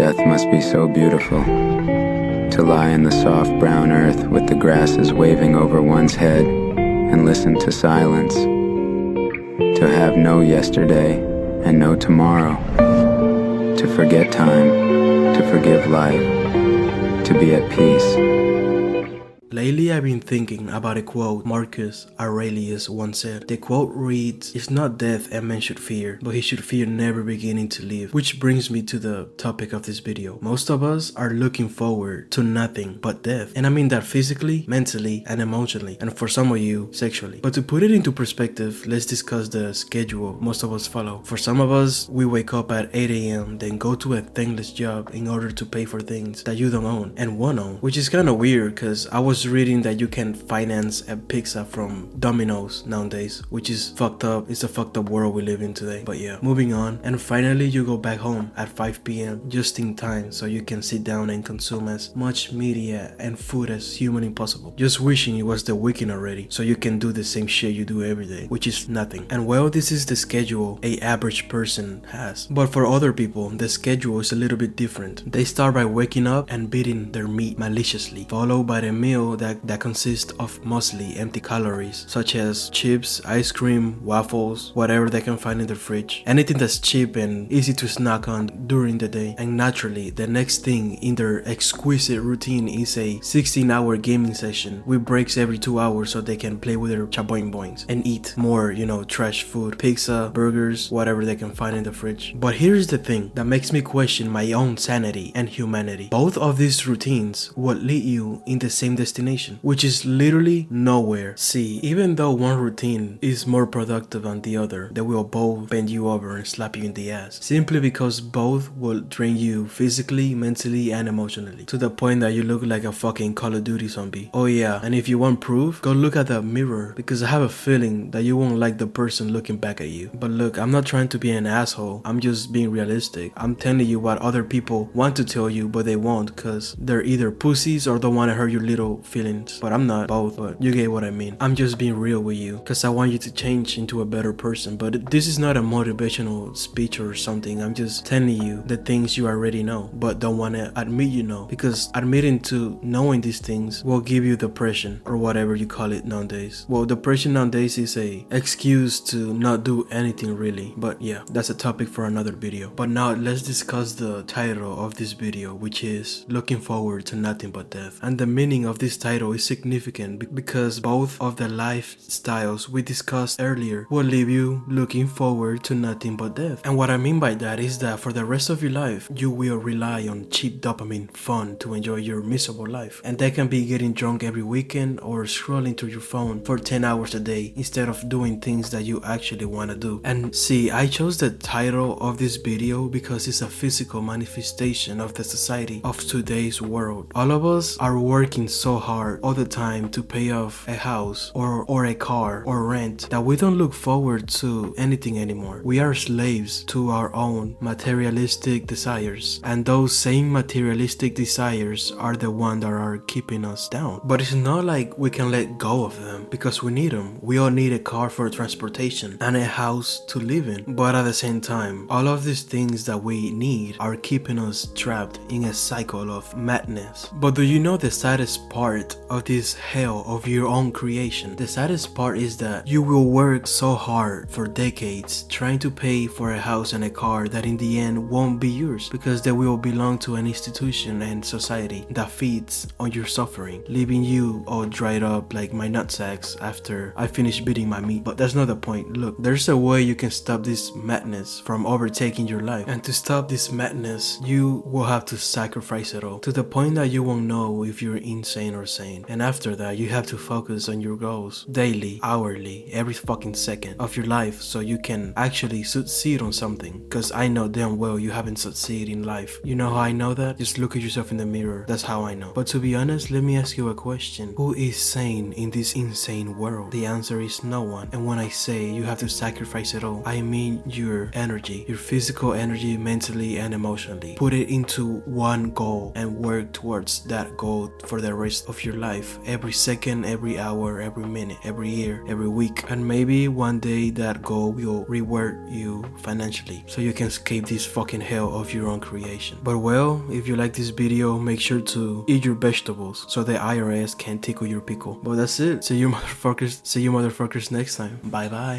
Death must be so beautiful, to lie in the soft brown earth with the grasses waving over one's head and listen to silence, to have no yesterday and no tomorrow, to forget time, to forgive life, to be at peace. Lately I've been thinking about a quote Marcus Aurelius once said. The quote reads, "It's not death a man should fear, but he should fear never beginning to live." Which brings me to the topic of this video. Most of us are looking forward to nothing but death. And I mean that physically, mentally, and emotionally. And for some of you, sexually. But to put it into perspective, let's discuss the schedule most of us follow. For some of us, we wake up at 8 a.m. then go to a thankless job in order to pay for things that you don't own and won't own. Which is kind of weird because I was reading that you can finance a pizza from Domino's nowadays, which is fucked up. It's a fucked up world we live in today. But yeah, moving on. And finally you go back home at 5 p.m. just in time so you can sit down and consume as much media and food as humanly possible. Just wishing it was the weekend already so you can do the same shit you do every day, which is nothing. And well, this is the schedule a average person has. But for other people, the schedule is a little bit different. They start by waking up and beating their meat maliciously, followed by the meal that consists of mostly empty calories, such as chips, ice cream, waffles, whatever they can find in the fridge. Anything that's cheap and easy to snack on during the day. And naturally, the next thing in their exquisite routine is a 16-hour gaming session with breaks every 2 hours so they can play with their chaboing boings and eat more, trash food, pizza, burgers, whatever they can find in the fridge. But here's the thing that makes me question my own sanity and humanity. Both of these routines will lead you in the same destination, which is literally nowhere. See, even though one routine is more productive than the other, they will both bend you over and slap you in the ass, simply because both will drain you physically, mentally, and emotionally, to the point that you look like a fucking Call of Duty zombie. Oh yeah, and if you want proof, go look at the mirror, because I have a feeling that you won't like the person looking back at you. But look, I'm not trying to be an asshole, I'm just being realistic. I'm telling you what other people want to tell you, but they won't, cause they're either pussies or don't want to hurt your little feelings. But I'm not both, but you get what I mean. I'm just being real with you, cause I want you to change into a better person. But this is not a motivational speech or something. I'm just telling you the things you already know, but don't want to admit you know, because admitting to knowing these things will give you depression, or whatever you call it nowadays. Well, depression nowadays is a excuse to not do anything really. But yeah, that's a topic for another video. But now let's discuss the title of this video, which is Looking Forward to Nothing But Death. And the meaning of this title is significant because both of the lifestyles we discussed earlier will leave you looking forward to nothing but death. And what I mean by that is that for the rest of your life, you will rely on cheap dopamine fun to enjoy your miserable life. And that can be getting drunk every weekend or scrolling through your phone for 10 hours a day instead of doing things that you actually want to do. And see, I chose the title of this video because it's a physical manifestation of the society of today's world. All of us are working so hard all the time to pay off a house or a car or rent that we don't look forward to anything anymore. We are slaves to our own materialistic desires, and those same materialistic desires are the ones that are keeping us down. But it's not like we can let go of them because we need them. We all need a car for transportation and a house to live in. But at the same time, all of these things that we need are keeping us trapped in a cycle of madness. But do you know the saddest part of this hell of your own creation? The saddest part is that you will work so hard for decades trying to pay for a house and a car that in the end won't be yours, because they will belong to an institution and society that feeds on your suffering, leaving you all dried up like my nutsacks after I finish beating my meat. But that's not the point. Look, there's a way you can stop this madness from overtaking your life, and to stop this madness you will have to sacrifice it all, to the point that you won't know if you're insane or sane. And after that, you have to focus on your goals daily, hourly, every fucking second of your life so you can actually succeed on something. Because I know damn well you haven't succeeded in life. You know how I know that? Just look at yourself in the mirror. That's how I know. But to be honest, let me ask you a question. Who is sane in this insane world? The answer is no one. And when I say you have to sacrifice it all, I mean your energy, your physical energy, mentally and emotionally. Put it into one goal and work towards that goal for the rest of your life, every second, every hour, every minute, every year, every week. And maybe one day that goal will reward you financially so you can escape this fucking hell of your own creation. But well, if you like this video, make sure to eat your vegetables so the IRS can't tickle your pickle. But that's it. See you motherfuckers next time. Bye bye.